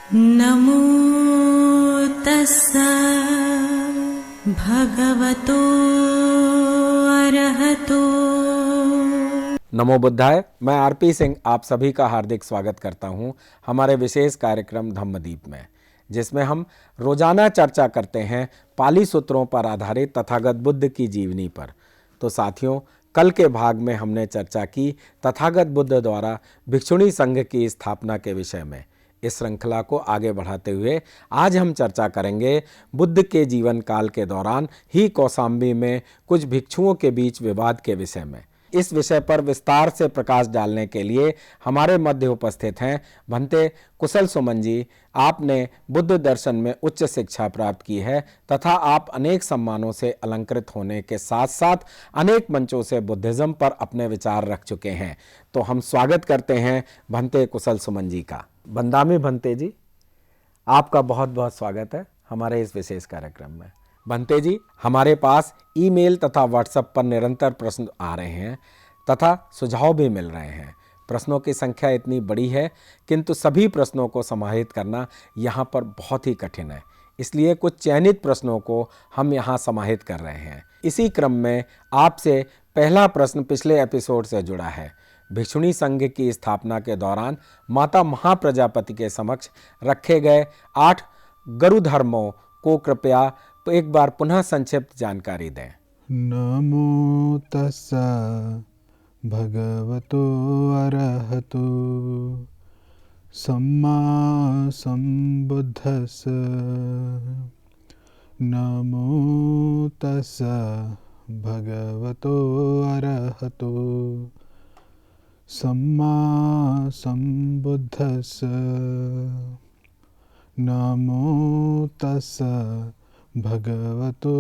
नमो तस्सा भगवतो अरहतो। नमो बुद्धाय। मैं आरपी सिंह आप सभी का हार्दिक स्वागत करता हूं हमारे विशेष कार्यक्रम धम्मदीप में, जिसमें हम रोजाना चर्चा करते हैं पाली सूत्रों पर आधारित तथागत बुद्ध की जीवनी पर। तो साथियों, कल के भाग में हमने चर्चा की तथागत बुद्ध द्वारा भिक्षुणी संघ की स्थापना के विषय में। इस श्रृंखला को आगे बढ़ाते हुए आज हम चर्चा करेंगे बुद्ध के जीवन काल के दौरान ही कौशाम्बी में कुछ भिक्षुओं के बीच विवाद के विषय में। इस विषय पर विस्तार से प्रकाश डालने के लिए हमारे मध्य उपस्थित हैं भंते कुशल सुमन जी। आपने बुद्ध दर्शन में उच्च शिक्षा प्राप्त की है तथा आप अनेक सम्मानों से अलंकृत होने के साथ साथ अनेक मंचों से बुद्धिज्म पर अपने विचार रख चुके हैं। तो हम स्वागत करते हैं भंते कुशल सुमन जी का। बंदामी भंते जी, आपका बहुत बहुत स्वागत है हमारे इस विशेष कार्यक्रम में। भंते जी, हमारे पास ईमेल तथा व्हाट्सएप पर निरंतर प्रश्न आ रहे हैं तथा सुझाव भी मिल रहे हैं। प्रश्नों की संख्या इतनी बड़ी है किंतु सभी प्रश्नों को समाहित करना यहाँ पर बहुत ही कठिन है, इसलिए कुछ चयनित प्रश्नों को हम यहाँ समाहित कर रहे हैं। इसी क्रम में आपसे पहला प्रश्न पिछले एपिसोड से जुड़ा है। भिक्षुणी संघ की स्थापना के दौरान माता महाप्रजापति के समक्ष रखे गए 8 गुरु धर्मों को कृपया तो एक बार पुनः संक्षिप्त जानकारी दें। नमो तस्सा भगवतो अरहतो सम्मा संबुद्धस्स। नमो तस्सा भगवतो अरहतो सम्मा संबुद्धस्स। नमो तस्सा भगवतो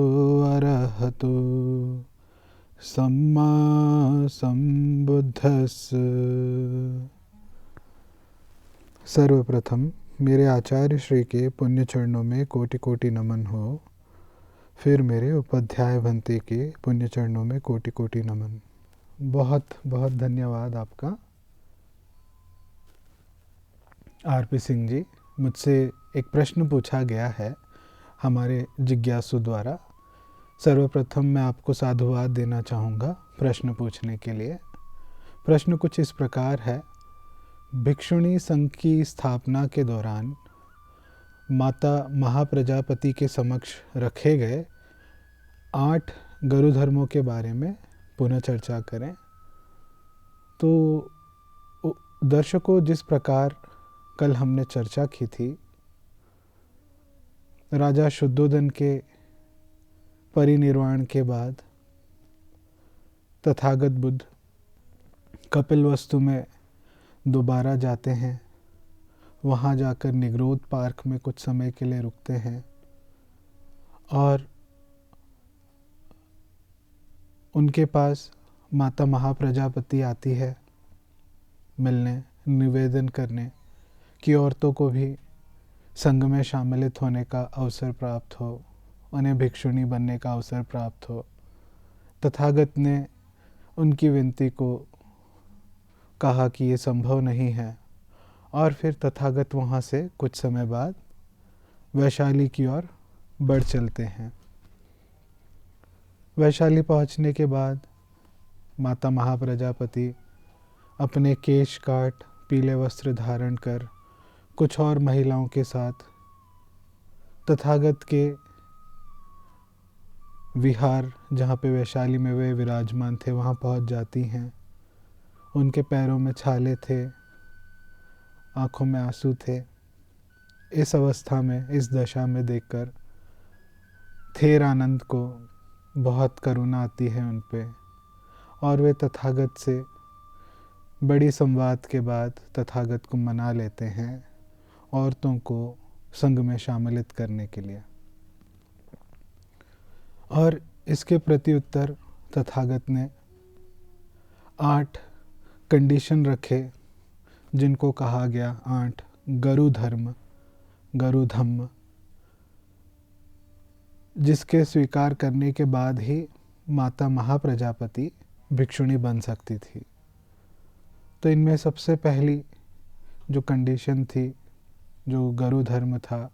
अरहतो सम्मा संबुद्धस्स। सर्वप्रथम मेरे आचार्य श्री के पुण्य चरणों में कोटि कोटि नमन हो। फिर मेरे उपाध्याय भंते के पुण्य चरणों में कोटि कोटि नमन। बहुत बहुत धन्यवाद आपका आरपी सिंह जी। मुझसे एक प्रश्न पूछा गया है हमारे जिज्ञासु द्वारा। सर्वप्रथम मैं आपको साधुवाद देना चाहूँगा प्रश्न पूछने के लिए। प्रश्न कुछ इस प्रकार है। भिक्षुणी संघ की स्थापना के दौरान माता महाप्रजापति के समक्ष रखे गए 8 गुरु धर्मों के बारे में पुनः चर्चा करें। तो दर्शकों, जिस प्रकार कल हमने चर्चा की थी, राजा शुद्धोदन के परिनिर्वाण के बाद तथागत बुद्ध कपिलवस्तु में दोबारा जाते हैं। वहाँ जाकर निग्रोध पार्क में कुछ समय के लिए रुकते हैं और उनके पास माता महाप्रजापति आती है मिलने, निवेदन करने कि औरतों को भी संघ में शामिलित होने का अवसर प्राप्त हो, उन्हें भिक्षुणी बनने का अवसर प्राप्त हो। तथागत ने उनकी विनती को कहा कि ये संभव नहीं है और फिर तथागत वहाँ से कुछ समय बाद वैशाली की ओर बढ़ चलते हैं। वैशाली पहुँचने के बाद माता महाप्रजापति अपने केश काट पीले वस्त्र धारण कर कुछ और महिलाओं के साथ तथागत के विहार, जहाँ पे वैशाली में वे विराजमान थे, वहाँ पहुँच जाती हैं। उनके पैरों में छाले थे, आँखों में आंसू थे। इस अवस्था में, इस दशा में देखकर थेर आनंद को बहुत करुणा आती है उन पे और वे तथागत से बड़ी संवाद के बाद तथागत को मना लेते हैं औरतों को संघ में शामिलित करने के लिए। और इसके प्रत्युत्तर तथागत ने 8 कंडीशन रखे, जिनको कहा गया 8 गुरु धर्म, गुरु धम्म, जिसके स्वीकार करने के बाद ही माता महाप्रजापति भिक्षुणी बन सकती थी। तो इनमें सबसे पहली जो कंडीशन थी जो गरु धर्म था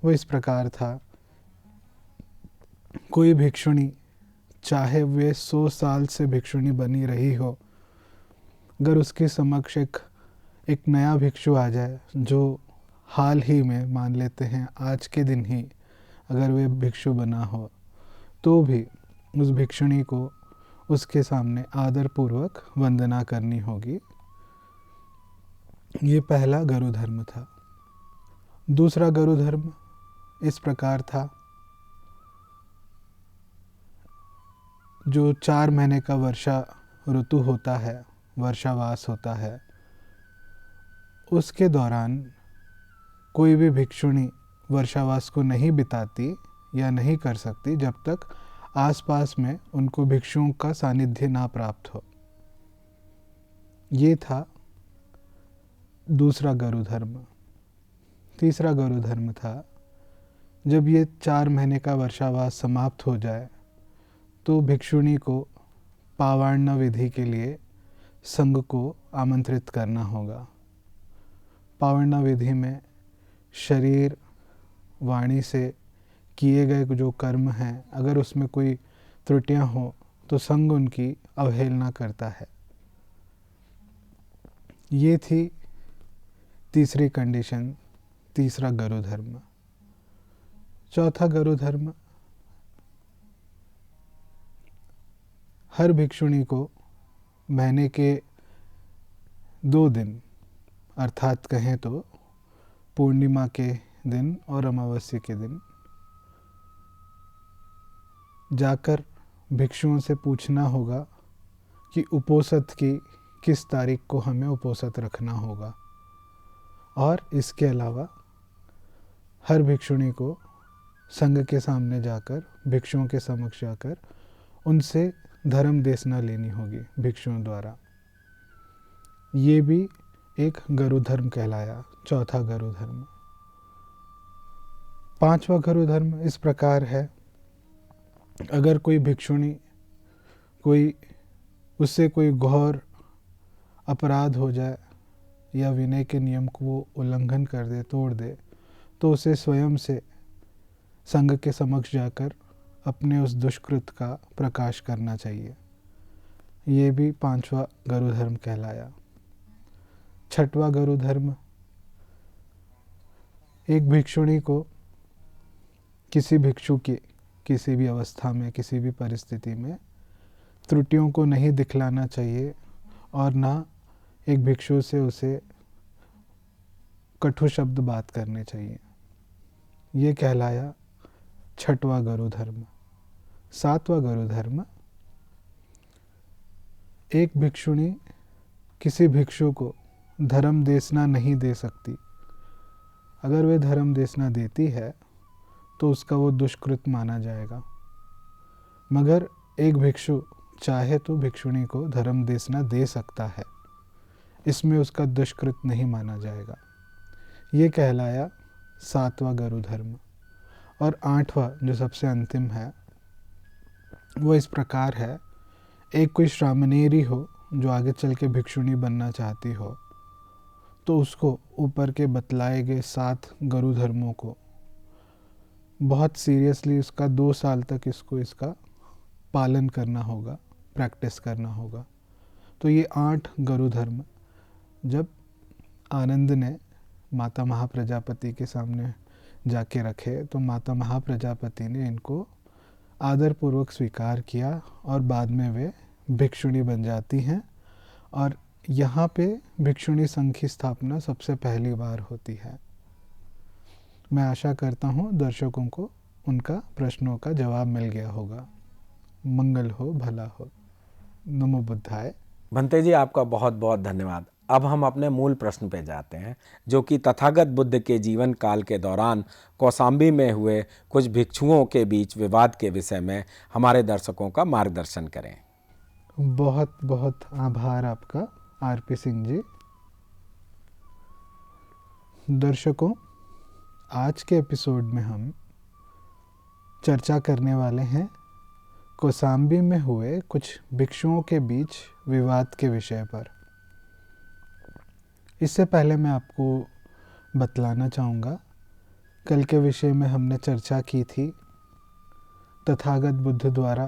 वो इस प्रकार था। कोई भिक्षुणी, चाहे वे 100 साल से भिक्षुणी बनी रही हो, अगर उसके समक्ष एक नया भिक्षु आ जाए जो हाल ही में, मान लेते हैं आज के दिन ही अगर वे भिक्षु बना हो, तो भी उस भिक्षुणी को उसके सामने आदर पूर्वक वंदना करनी होगी। ये पहला गरु धर्म था। दूसरा गरु धर्म इस प्रकार था, जो 4 महीने का वर्षा ऋतु होता है, वर्षावास होता है, उसके दौरान कोई भी भिक्षुणी वर्षावास को नहीं बिताती या नहीं कर सकती जब तक आसपास में उनको भिक्षुओं का सानिध्य ना प्राप्त हो। ये था दूसरा गरु धर्म। तीसरा गरु धर्म था, जब ये 4 महीने का वर्षावास समाप्त हो जाए तो भिक्षुणी को पावार्ण विधि के लिए संघ को आमंत्रित करना होगा। पावार्ण विधि में शरीर वाणी से किए गए जो कर्म हैं, अगर उसमें कोई त्रुटियां हो तो संघ उनकी अवहेलना करता है। ये थी तीसरी कंडीशन, तीसरा गरु धर्म। चौथा गरु धर्म, हर भिक्षुणी को महीने के 2 दिन, अर्थात कहें तो पूर्णिमा के दिन और अमावस्या के दिन, जाकर भिक्षुओं से पूछना होगा कि उपोषद की किस तारीख को हमें उपोषद रखना होगा। और इसके अलावा हर भिक्षुणी को संघ के सामने जाकर, भिक्षुओं के समक्ष जाकर उनसे धर्म देशना लेनी होगी भिक्षुओं द्वारा। ये भी एक गरु धर्म कहलाया, चौथा गरु धर्म। पांचवा गरु धर्म इस प्रकार है, अगर कोई भिक्षुणी उससे कोई घोर अपराध हो जाए या विनय के नियम को वो उल्लंघन कर दे, तोड़ दे, तो उसे स्वयं से संघ के समक्ष जाकर अपने उस दुष्कृत का प्रकाश करना चाहिए। ये भी पांचवा गरु धर्म कहलाया। छठवां गरु धर्म, एक भिक्षुणी को किसी भिक्षु की किसी भी अवस्था में, किसी भी परिस्थिति में त्रुटियों को नहीं दिखलाना चाहिए और ना एक भिक्षु से उसे कटु शब्द बात करने चाहिए। ये कहलाया छठवां गरु धर्म। सातवां गरु धर्म, एक भिक्षुणी किसी भिक्षु को धर्म देशना नहीं दे सकती। अगर वे धर्म देशना देती है तो उसका वो दुष्कृत माना जाएगा, मगर एक भिक्षु चाहे तो भिक्षुणी को धर्म देशना दे सकता है, इसमें उसका दुष्कृत नहीं माना जाएगा। ये कहलाया सातवां गरु धर्म। और आठवां जो सबसे अंतिम है वो इस प्रकार है, एक कोई श्रामणेरी हो जो आगे चल के भिक्षुणी बनना चाहती हो, तो उसको ऊपर के बतलाए गए 7 गरु धर्मों को बहुत सीरियसली उसका 2 साल तक इसका पालन करना होगा, प्रैक्टिस करना होगा। तो ये 8 गरु धर्म जब आनंद ने माता महाप्रजापति के सामने जाके रखे, तो माता महाप्रजापति ने इनको आदरपूर्वक स्वीकार किया और बाद में वे भिक्षुणी बन जाती हैं। और यहाँ पे भिक्षुणी संघ की स्थापना सबसे पहली बार होती है। मैं आशा करता हूँ दर्शकों को उनका प्रश्नों का जवाब मिल गया होगा। मंगल हो, भला हो। नमो बुद्धाय। भंते जी, आपका बहुत बहुत धन्यवाद। अब हम अपने मूल प्रश्न पे जाते हैं, जो कि तथागत बुद्ध के जीवन काल के दौरान कौसाम्बी में हुए कुछ भिक्षुओं के बीच विवाद के विषय में हमारे दर्शकों का मार्गदर्शन करें। बहुत बहुत आभार आपका आरपी सिंह जी। दर्शकों, आज के एपिसोड में हम चर्चा करने वाले हैं कौसाम्बी में हुए कुछ भिक्षुओं के बीच विवाद के विषय पर। इससे पहले मैं आपको बतलाना चाहूँगा। कल के विषय में हमने चर्चा की थी तथागत बुद्ध द्वारा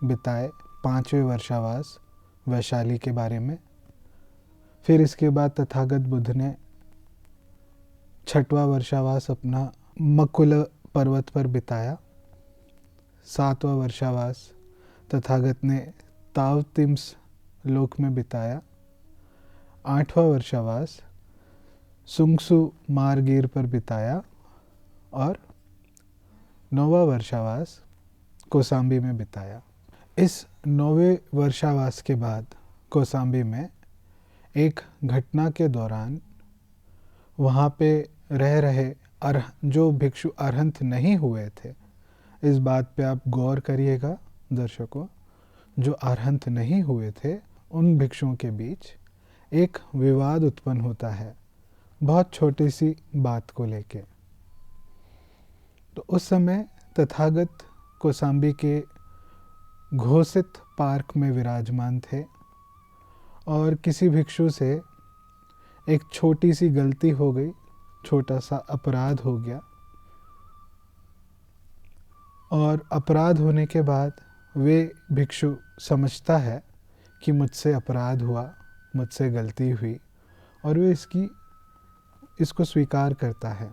बिताए 5वें वर्षावास वैशाली के बारे में। फिर इसके बाद तथागत बुद्ध ने 6वां वर्षावास अपना मकुल पर्वत पर बिताया। 7वां वर्षावास तथागत ने तावतिम्स लोक में बिताया। 8वां वर्षावास सुंगसु मारगीर पर बिताया और 9वां वर्षावास कौसाम्बी में बिताया। इस 9वें वर्षावास के बाद कौसाम्बी में एक घटना के दौरान वहाँ पे रह रहे जो भिक्षु अरहंत नहीं हुए थे, इस बात पे आप गौर करिएगा दर्शकों, जो अरहंत नहीं हुए थे उन भिक्षुओं के बीच एक विवाद उत्पन्न होता है बहुत छोटी सी बात को लेके। तो उस समय तथागत कौसाम्बी के घोषित पार्क में विराजमान थे और किसी भिक्षु से एक छोटी सी गलती हो गई, छोटा सा अपराध हो गया और अपराध होने के बाद वे भिक्षु समझता है कि मुझसे अपराध हुआ, मुझसे गलती हुई और वे इसको स्वीकार करता है।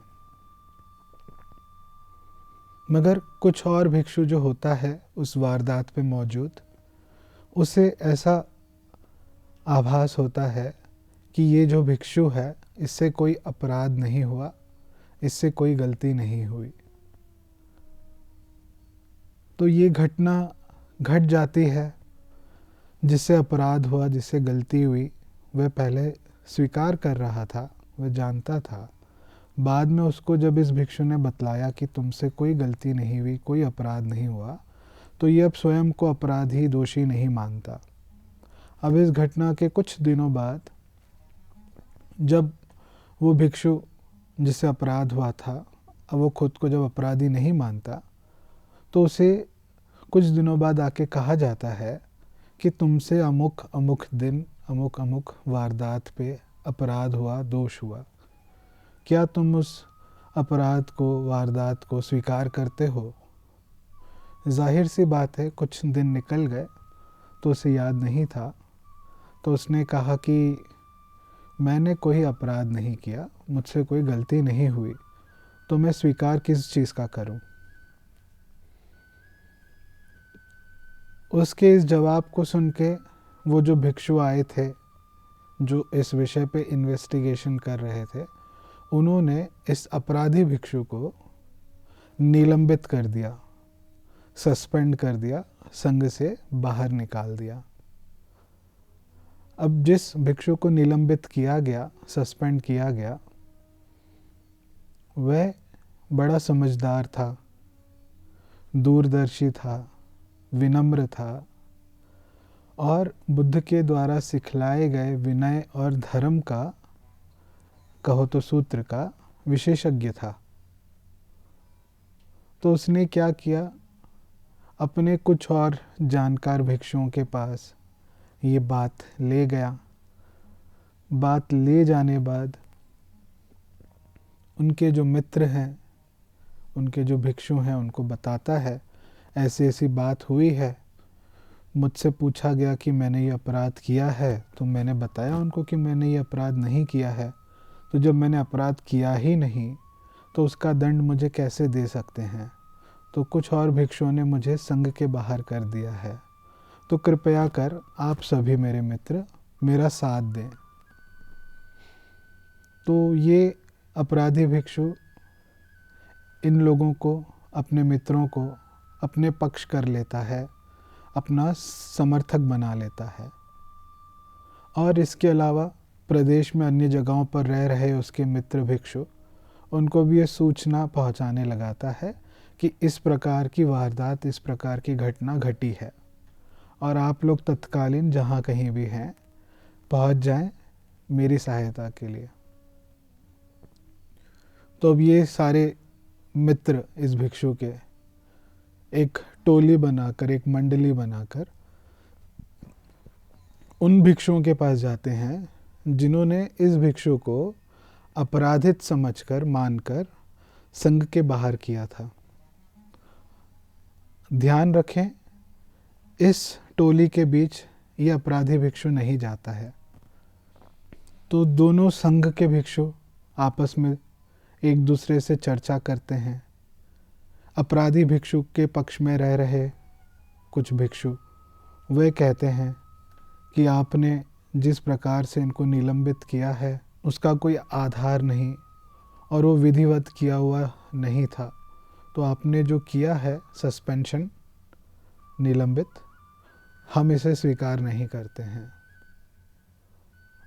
मगर कुछ और भिक्षु जो होता है उस वारदात पे मौजूद, उसे ऐसा आभास होता है कि ये जो भिक्षु है इससे कोई अपराध नहीं हुआ, इससे कोई गलती नहीं हुई। तो ये घटना घट जाती है। जिससे अपराध हुआ, जिससे गलती हुई, वह पहले स्वीकार कर रहा था, वह जानता था। बाद में उसको जब इस भिक्षु ने बतलाया कि तुमसे कोई गलती नहीं हुई, कोई अपराध नहीं हुआ, तो ये अब स्वयं को अपराधी, दोषी नहीं मानता। अब इस घटना के कुछ दिनों बाद जब वो भिक्षु जिससे अपराध हुआ था, अब वो खुद को जब अपराधी नहीं मानता, तो उसे कुछ दिनों बाद आके कहा जाता है कि तुमसे अमुक अमुक दिन अमुक अमुक वारदात पे अपराध हुआ, दोष हुआ। क्या तुम उस अपराध को, वारदात को स्वीकार करते हो? जाहिर सी बात है, कुछ दिन निकल गए तो उसे याद नहीं था। तो उसने कहा कि मैंने कोई अपराध नहीं किया, मुझसे कोई गलती नहीं हुई, तो मैं स्वीकार किस चीज़ का करूं? उसके इस जवाब को सुन के वो जो भिक्षु आए थे, जो इस विषय पे इन्वेस्टिगेशन कर रहे थे, उन्होंने इस अपराधी भिक्षु को निलंबित कर दिया, सस्पेंड कर दिया, संघ से बाहर निकाल दिया। अब जिस भिक्षु को निलंबित किया गया, सस्पेंड किया गया, वह बड़ा समझदार था, दूरदर्शी था, विनम्र था और बुद्ध के द्वारा सिखलाए गए विनय और धर्म का, कहो तो सूत्र का विशेषज्ञ था। तो उसने क्या किया, अपने कुछ और जानकार भिक्षुओं के पास ये बात ले गया। बात ले जाने बाद उनके जो मित्र हैं, उनके जो भिक्षु हैं, उनको बताता है ऐसी ऐसी बात हुई है, मुझसे पूछा गया कि मैंने ये अपराध किया है, तो मैंने बताया उनको कि मैंने ये अपराध नहीं किया है। तो जब मैंने अपराध किया ही नहीं तो उसका दंड मुझे कैसे दे सकते हैं? तो कुछ और भिक्षुओं ने मुझे संघ के बाहर कर दिया है, तो कृपया कर आप सभी मेरे मित्र मेरा साथ दें। तो ये अपराधी भिक्षु इन लोगों को, अपने मित्रों को अपने पक्ष कर लेता है, अपना समर्थक बना लेता है। और इसके अलावा प्रदेश में अन्य जगहों पर रह रहे उसके मित्र भिक्षु, उनको भी ये सूचना पहुंचाने लगाता है कि इस प्रकार की वारदात, इस प्रकार की घटना घटी है और आप लोग तत्कालीन जहाँ कहीं भी हैं पहुंच जाएं मेरी सहायता के लिए। तो अब ये सारे मित्र इस भिक्षु के एक टोली बनाकर, एक मंडली बनाकर उन भिक्षुओं के पास जाते हैं जिन्होंने इस भिक्षु को अपराधित समझकर मानकर संघ के बाहर किया था। ध्यान रखें, इस टोली के बीच ये अपराधी भिक्षु नहीं जाता है। तो दोनों संघ के भिक्षु आपस में एक दूसरे से चर्चा करते हैं। अपराधी भिक्षु के पक्ष में रह रहे कुछ भिक्षु वे कहते हैं कि आपने जिस प्रकार से इनको निलंबित किया है उसका कोई आधार नहीं और वो विधिवत किया हुआ नहीं था, तो आपने जो किया है सस्पेंशन, निलंबित, हम इसे स्वीकार नहीं करते हैं।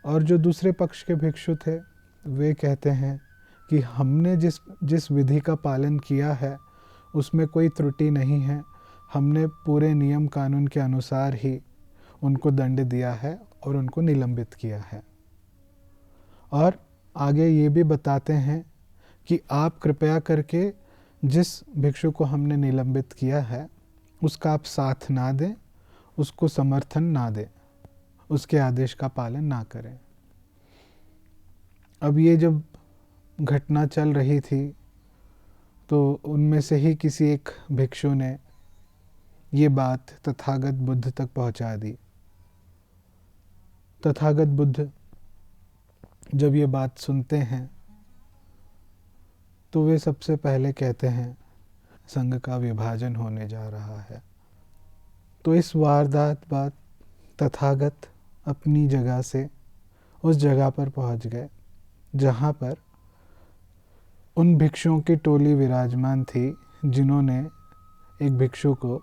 और जो दूसरे पक्ष के भिक्षु थे वे कहते हैं कि हमने जिस विधि का पालन किया है उसमें कोई त्रुटि नहीं है, हमने पूरे नियम कानून के अनुसार ही उनको दंड दिया है और उनको निलंबित किया है। और आगे ये भी बताते हैं कि आप कृपया करके जिस भिक्षु को हमने निलंबित किया है उसका आप साथ ना दें, उसको समर्थन ना दें, उसके आदेश का पालन ना करें। अब ये जब घटना चल रही थी तो उनमें से ही किसी एक भिक्षु ने ये बात तथागत बुद्ध तक पहुंचा दी। तथागत बुद्ध जब ये बात सुनते हैं तो वे सबसे पहले कहते हैं संघ का विभाजन होने जा रहा है। तो इस वारदात बाद तथागत अपनी जगह से उस जगह पर पहुंच गए जहां पर उन भिक्षुओं की टोली विराजमान थी जिन्होंने एक भिक्षु को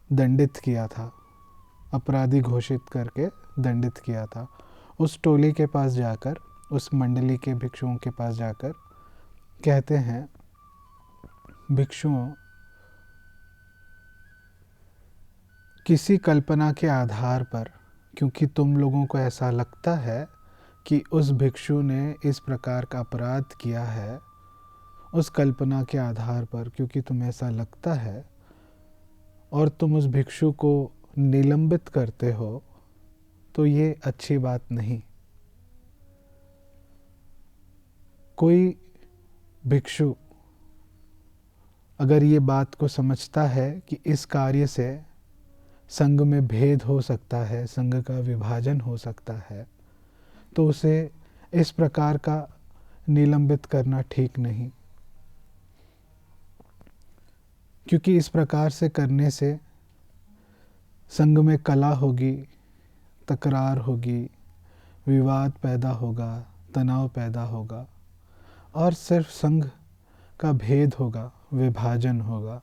दंडित किया था, अपराधी घोषित करके दंडित किया था। उस टोली के पास जाकर, उस मंडली के भिक्षुओं के पास जाकर कहते हैं, भिक्षुओं, किसी कल्पना के आधार पर, क्योंकि तुम लोगों को ऐसा लगता है कि उस भिक्षु ने इस प्रकार का अपराध किया है, उस कल्पना के आधार पर क्योंकि तुम्हें ऐसा लगता है और तुम उस भिक्षु को निलंबित करते हो, तो ये अच्छी बात नहीं। कोई भिक्षु अगर ये बात को समझता है कि इस कार्य से संघ में भेद हो सकता है, संघ का विभाजन हो सकता है, तो उसे इस प्रकार का निलंबित करना ठीक नहीं, क्योंकि इस प्रकार से करने से संघ में कलह होगी, तकरार होगी, विवाद पैदा होगा, तनाव पैदा होगा और सिर्फ संघ का भेद होगा, विभाजन होगा।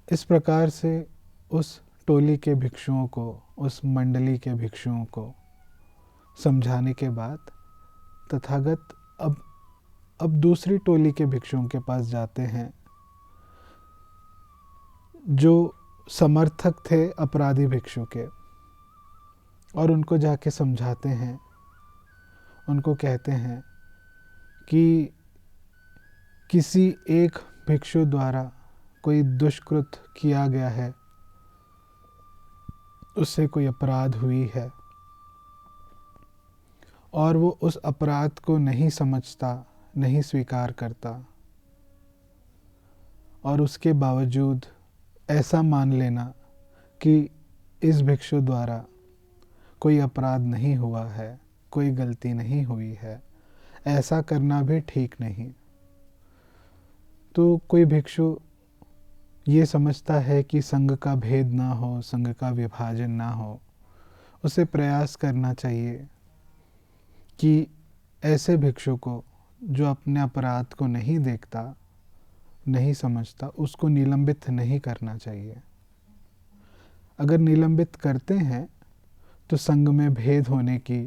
इस प्रकार से उस टोली के भिक्षुओं को, उस मंडली के भिक्षुओं को समझाने के बाद तथागत अब दूसरी टोली के भिक्षुओं के पास जाते हैं जो समर्थक थे अपराधी भिक्षु के, और उनको जाके समझाते हैं। उनको कहते हैं कि किसी एक भिक्षु द्वारा कोई दुष्कृत किया गया है, उससे कोई अपराध हुई है और वो उस अपराध को नहीं समझता, नहीं स्वीकार करता, और उसके बावजूद ऐसा मान लेना कि इस भिक्षु द्वारा कोई अपराध नहीं हुआ है, कोई गलती नहीं हुई है, ऐसा करना भी ठीक नहीं। तो कोई भिक्षु ये समझता है कि संघ का भेद ना हो, संघ का विभाजन ना हो, उसे प्रयास करना चाहिए कि ऐसे भिक्षु को जो अपने अपराध को नहीं देखता, नहीं समझता, उसको निलंबित नहीं करना चाहिए। अगर निलंबित करते हैं तो संघ में भेद होने की,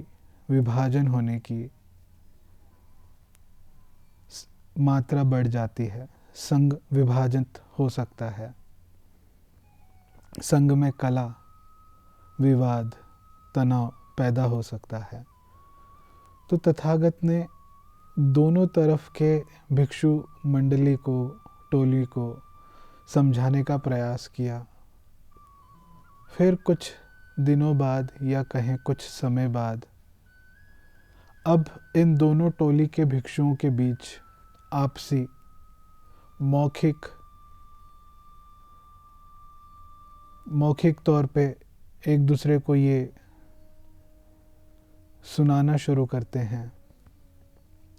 विभाजन होने की मात्रा बढ़ जाती है, संघ विभाजित हो सकता है, संघ में कलह, विवाद, तनाव पैदा हो सकता है। तो तथागत ने दोनों तरफ के भिक्षु मंडली को, टोली को समझाने का प्रयास किया। फिर कुछ दिनों बाद या कहें कुछ समय बाद अब इन दोनों टोली के भिक्षुओं के बीच आपसी मौखिक तौर पे एक दूसरे को ये सुनाना शुरू करते हैं।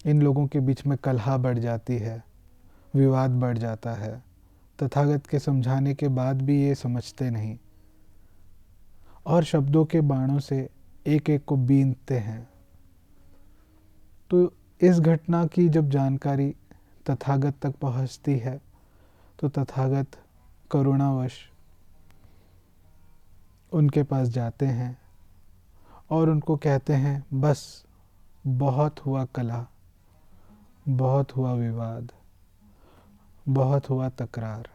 इन लोगों के बीच में कलह बढ़ जाती है, विवाद बढ़ जाता है। तथागत के समझाने के बाद भी ये समझते नहीं और शब्दों के बाणों से एक एक को बीनते हैं। तो इस घटना की जब जानकारी तथागत तक पहुंचती है तो तथागत करुणावश उनके पास जाते हैं और उनको कहते हैं, बस बहुत हुआ कलह, बहुत हुआ विवाद, बहुत हुआ तकरार,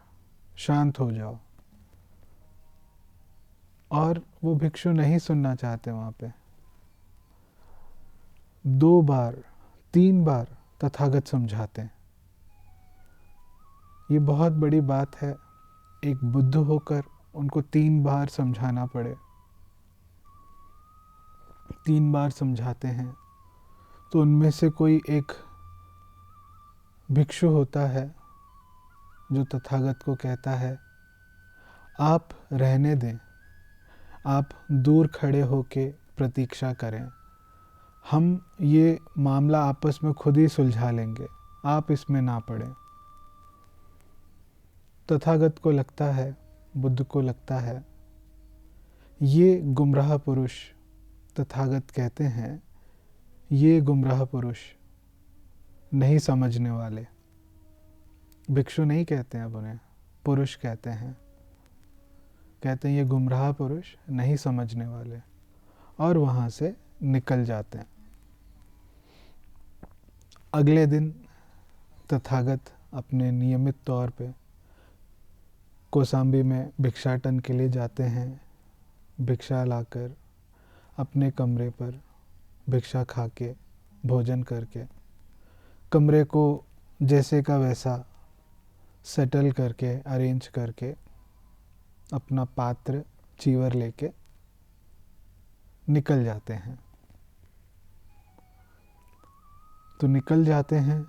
शांत हो जाओ। और वो भिक्षु नहीं सुनना चाहते। वहाँ पे 2 बार 3 बार तथागत समझाते हैं। ये बहुत बड़ी बात है, एक बुद्ध होकर उनको 3 बार समझाना पड़े। 3 बार समझाते हैं तो उनमें से कोई एक भिक्षु होता है जो तथागत को कहता है, आप रहने दें, आप दूर खड़े होके प्रतीक्षा करें, हम ये मामला आपस में खुद ही सुलझा लेंगे, आप इसमें ना पड़ें। तथागत को लगता है, बुद्ध को लगता है, ये गुमराह पुरुष, तथागत कहते हैं, ये गुमराह पुरुष, नहीं समझने वाले। भिक्षु नहीं कहते हैं, अब उन्हें पुरुष कहते हैं। कहते हैं ये गुमराह पुरुष, नहीं समझने वाले, और वहाँ से निकल जाते हैं। अगले दिन तथागत अपने नियमित तौर पे कौसाम्बी में भिक्षाटन के लिए जाते हैं। भिक्षा लाकर अपने कमरे पर भिक्षा खा के, भोजन करके, कमरे को जैसे का वैसा सेटल करके, अरेंज करके, अपना पात्र चीवर लेके निकल जाते हैं। तो निकल जाते हैं।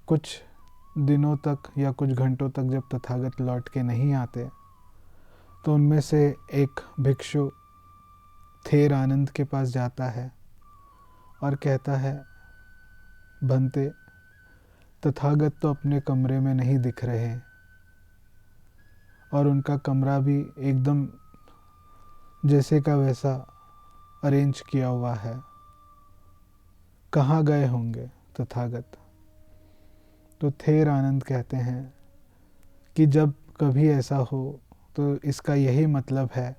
कुछ दिनों तक या कुछ घंटों तक जब तथागत लौट के नहीं आते तो उनमें से एक भिक्षु थेर आनंद के पास जाता है और कहता है, भंते, तथागत तो अपने कमरे में नहीं दिख रहे और उनका कमरा भी एकदम जैसे का वैसा अरेंज किया हुआ है, कहाँ गए होंगे तथागत? तो थेर आनंद कहते हैं कि जब कभी ऐसा हो तो इसका यही मतलब है,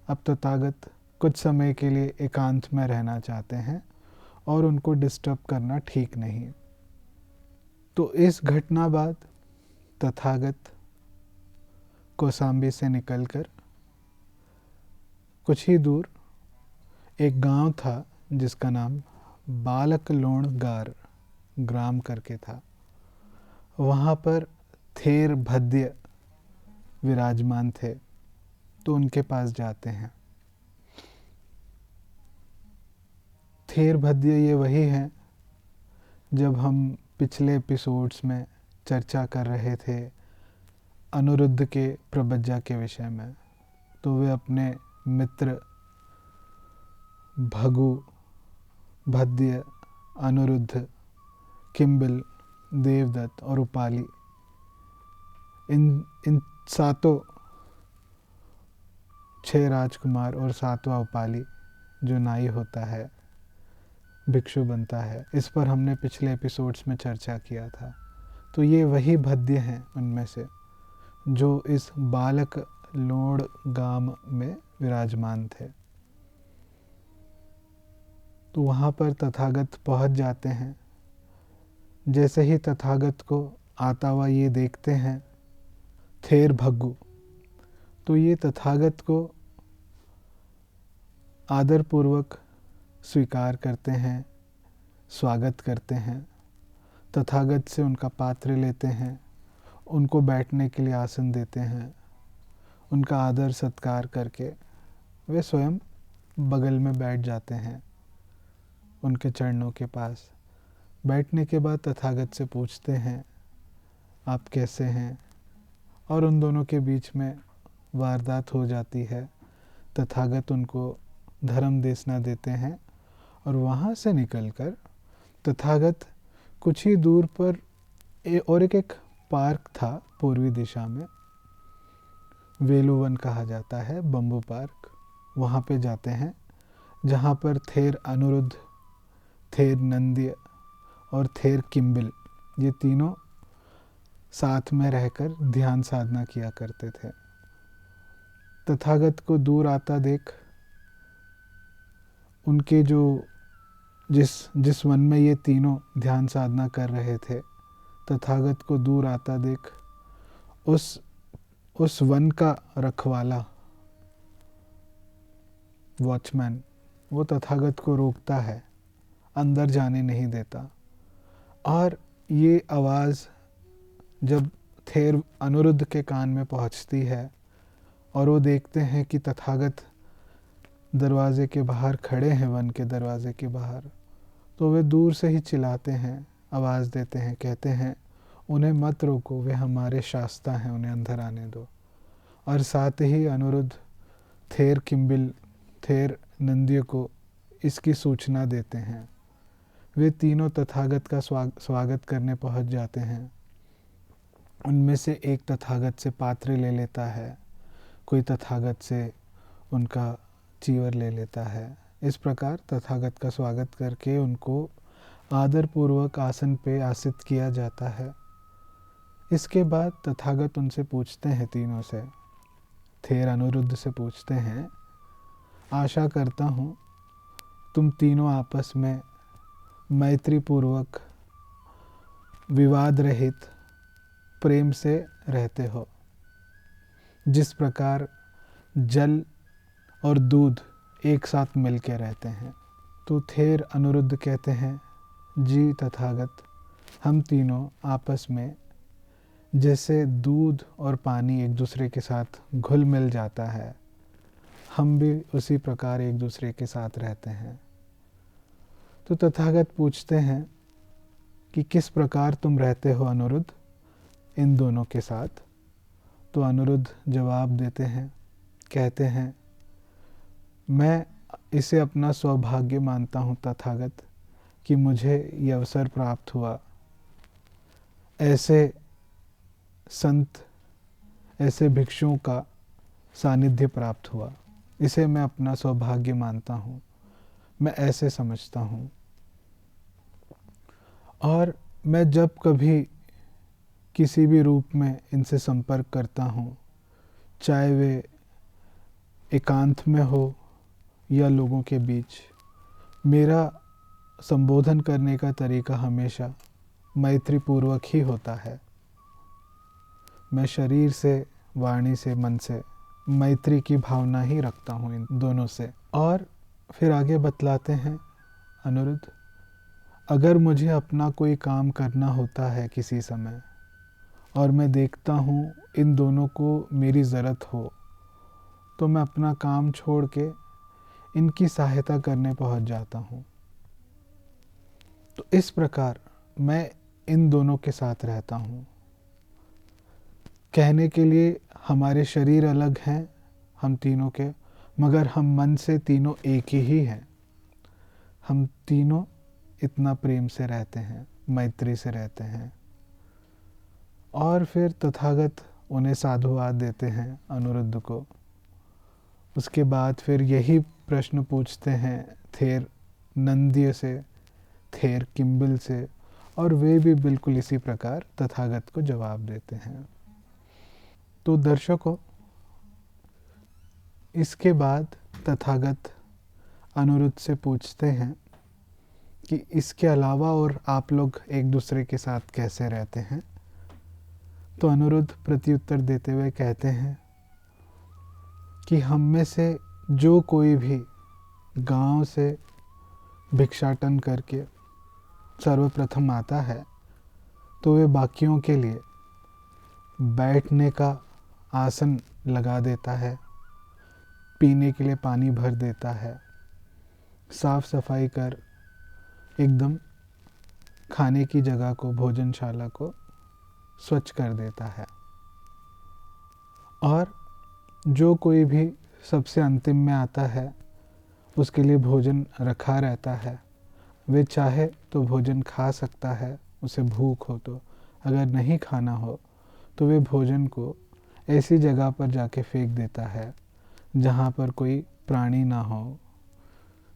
अब तथागत कुछ समय के लिए एकांत में रहना चाहते हैं और उनको डिस्टर्ब करना ठीक नहीं। तो इस घटना बाद तथागत कौसाम्बी से निकलकर कुछ ही दूर एक गांव था जिसका नाम बालकलोणगार ग्राम करके था। वहाँ पर थेर भद्य विराजमान थे, तो उनके पास जाते हैं। थेर भद्य ये वही हैं जब हम पिछले एपिसोड्स में चर्चा कर रहे थे अनिरुद्ध के प्रबज्जा के विषय में। तो वे अपने मित्र भगु, भद्य, अनिरुद्ध, किम्बिल, देवदत्त और उपाली, इन सातों 6 राजकुमार और 7वां उपाली जो नाई होता है, भिक्षु बनता है, इस पर हमने पिछले एपिसोड्स में चर्चा किया था। तो ये वही भद्य हैं उनमें से जो इस बालक लोण गाम में विराजमान थे। तो वहाँ पर तथागत पहुँच जाते हैं। जैसे ही तथागत को आता हुआ ये देखते हैं थेर भग्गू, तो ये तथागत को आदरपूर्वक स्वीकार करते हैं, स्वागत करते हैं। तथागत से उनका पात्र लेते हैं, उनको बैठने के लिए आसन देते हैं। उनका आदर सत्कार करके वे स्वयं बगल में बैठ जाते हैं उनके चरणों के पास। बैठने के बाद तथागत से पूछते हैं आप कैसे हैं, और उन दोनों के बीच में वारदात हो जाती है। तथागत उनको धर्म देशना देते हैं और वहाँ से निकलकर तथागत कुछ ही दूर पर और एक पार्क था पूर्वी दिशा में, वेलुवन कहा जाता है, बम्बू पार्क, वहाँ पे जाते हैं जहाँ पर थेर अनिरुद्ध, थेर नंद्य और थेर किम्बिल ये तीनों साथ में रहकर ध्यान साधना किया करते थे। तथागत को दूर आता देख उनके जो जिस वन में ये तीनों ध्यान साधना कर रहे थे, तथागत को दूर आता देख उस वन का रखवाला, वॉचमैन, वो तथागत को रोकता है, अंदर जाने नहीं देता। और ये आवाज़ जब थेर अनिरुद्ध के कान में पहुंचती है और वो देखते हैं कि तथागत दरवाजे के बाहर खड़े हैं, वन के दरवाजे के बाहर, तो वे दूर से ही चिल्लाते हैं, आवाज़ देते हैं, कहते हैं उन्हें मत रोको, वे हमारे शास्ता हैं, उन्हें अंदर आने दो। और साथ ही अनिरुद्ध थेर किम्बिल, थेर नंद्य को इसकी सूचना देते हैं। वे तीनों तथागत का स्वागत करने पहुंच जाते हैं। उनमें से एक तथागत से पात्र ले लेता है, कोई तथागत से उनका चीवर ले लेता है। इस प्रकार तथागत का स्वागत करके उनको आदरपूर्वक आसन पे आसीन किया जाता है। इसके बाद तथागत उनसे पूछते हैं, तीनों से, थेर अनिरुद्ध से पूछते हैं, आशा करता हूँ तुम तीनों आपस में मैत्री पूर्वक, विवाद रहित, प्रेम से रहते हो, जिस प्रकार जल और दूध एक साथ मिल के रहते हैं। तो थेर अनिरुद्ध कहते हैं, जी तथागत, हम तीनों आपस में जैसे दूध और पानी एक दूसरे के साथ घुल मिल जाता है, हम भी उसी प्रकार एक दूसरे के साथ रहते हैं। तो तथागत पूछते हैं कि किस प्रकार तुम रहते हो अनिरुद्ध इन दोनों के साथ। तो अनिरुद्ध जवाब देते हैं, कहते हैं, मैं इसे अपना सौभाग्य मानता हूँ तथागत कि मुझे ये अवसर प्राप्त हुआ, ऐसे संत, ऐसे भिक्षुओं का सानिध्य प्राप्त हुआ, इसे मैं अपना सौभाग्य मानता हूँ, मैं ऐसे समझता हूँ। और मैं जब कभी किसी भी रूप में इनसे संपर्क करता हूँ, चाहे वे एकांत में हो या लोगों के बीच, मेरा संबोधन करने का तरीका हमेशा मैत्री पूर्वक ही होता है। मैं शरीर से, वाणी से, मन से मैत्री की भावना ही रखता हूँ इन दोनों से। और फिर आगे बतलाते हैं अनिरुद्ध, अगर मुझे अपना कोई काम करना होता है किसी समय और मैं देखता हूँ इन दोनों को मेरी ज़रूरत हो, तो मैं अपना काम छोड़ के इनकी सहायता करने पहुँच जाता हूँ। तो इस प्रकार मैं इन दोनों के साथ रहता हूँ। कहने के लिए हमारे शरीर अलग हैं हम तीनों के, मगर हम मन से तीनों एक ही हैं। हम तीनों इतना प्रेम से रहते हैं, मैत्री से रहते हैं। और फिर तथागत उन्हें साधुवाद देते हैं अनिरुद्ध को। उसके बाद फिर यही प्रश्न पूछते हैं थेर नंद्य से, थेर किम्बिल से, और वे भी बिल्कुल इसी प्रकार तथागत को जवाब देते हैं। तो दर्शकों, इसके बाद तथागत अनिरुद्ध से पूछते हैं कि इसके अलावा और आप लोग एक दूसरे के साथ कैसे रहते हैं। तो अनिरुद्ध प्रत्युत्तर देते हुए कहते हैं कि हम में से जो कोई भी गांव से भिक्षाटन करके सर्वप्रथम आता है, तो वे बाकियों के लिए बैठने का आसन लगा देता है, पीने के लिए पानी भर देता है, साफ सफाई कर एकदम खाने की जगह को, भोजनशाला को स्वच्छ कर देता है। और जो कोई भी सबसे अंतिम में आता है उसके लिए भोजन रखा रहता है। वे चाहे तो भोजन खा सकता है, उसे भूख हो तो। अगर नहीं खाना हो तो वे भोजन को ऐसी जगह पर जाके फेंक देता है जहाँ पर कोई प्राणी ना हो,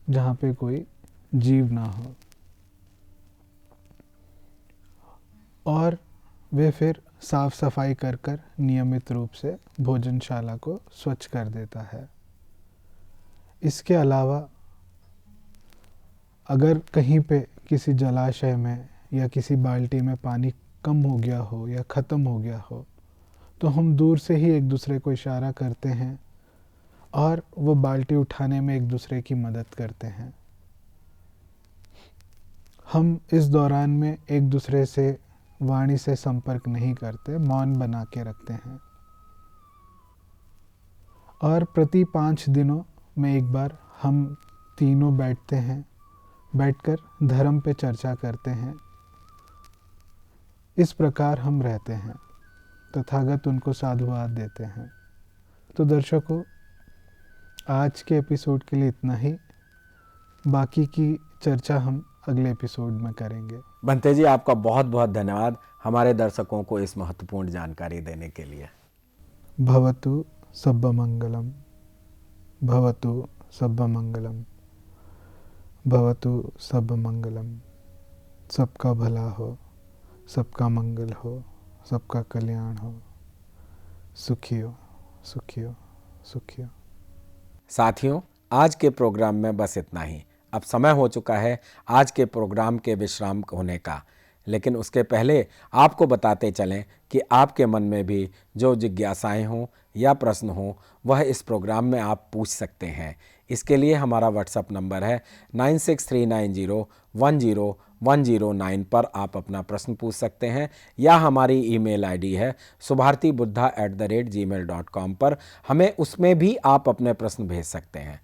जहाँ पे कोई जीव ना हो। और वे फिर साफ सफाई कर कर नियमित रूप से भोजनशाला को स्वच्छ कर देता है। इसके अलावा अगर कहीं पे किसी जलाशय में या किसी बाल्टी में पानी कम हो गया हो या ख़त्म हो गया हो तो हम दूर से ही एक दूसरे को इशारा करते हैं और वो बाल्टी उठाने में एक दूसरे की मदद करते हैं। हम इस दौरान में एक दूसरे से वाणी से संपर्क नहीं करते, मौन बना के रखते हैं। और प्रति 5 दिनों में एक बार हम तीनों बैठते हैं, बैठकर धर्म पे चर्चा करते हैं। इस प्रकार हम रहते हैं। तथागत उनको साधुवाद देते हैं। तो दर्शकों, आज के एपिसोड के लिए इतना ही। बाकी की चर्चा हम अगले एपिसोड में करेंगे। बंते जी, आपका बहुत बहुत धन्यवाद हमारे दर्शकों को इस महत्वपूर्ण जानकारी देने के लिए। भवतु सब्बमंगलम, भवतु सब्बमंगलम, भवतु सब्बमंगलम। सबका भला हो, सबका मंगल हो, सबका कल्याण हो। सुखी हो, सुखी हो, सुखी हो। साथियों, आज के प्रोग्राम में बस इतना ही। अब समय हो चुका है आज के प्रोग्राम के विश्राम होने का, लेकिन उसके पहले आपको बताते चलें कि आपके मन में भी जो जिज्ञासाएं हों या प्रश्न हों वह इस प्रोग्राम में आप पूछ सकते हैं। इसके लिए हमारा व्हाट्सएप नंबर है 9639010109 पर आप अपना प्रश्न पूछ सकते हैं, या हमारी ईमेल आईडी है subhartibuddha@gmail.com पर हमें उसमें भी आप अपने प्रश्न भेज सकते हैं।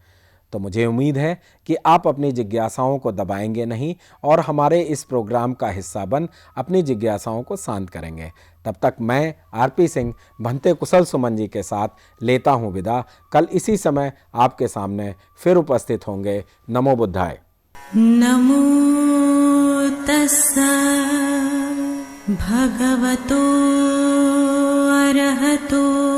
तो मुझे उम्मीद है कि आप अपनी जिज्ञासाओं को दबाएंगे नहीं और हमारे इस प्रोग्राम का हिस्सा बन अपनी जिज्ञासाओं को शांत करेंगे। तब तक मैं आरपी सिंह भंते कुशल सुमन जी के साथ लेता हूँ विदा। कल इसी समय आपके सामने फिर उपस्थित होंगे। नमो बुद्धाय। नमो तस्सा भगवतो अरहतो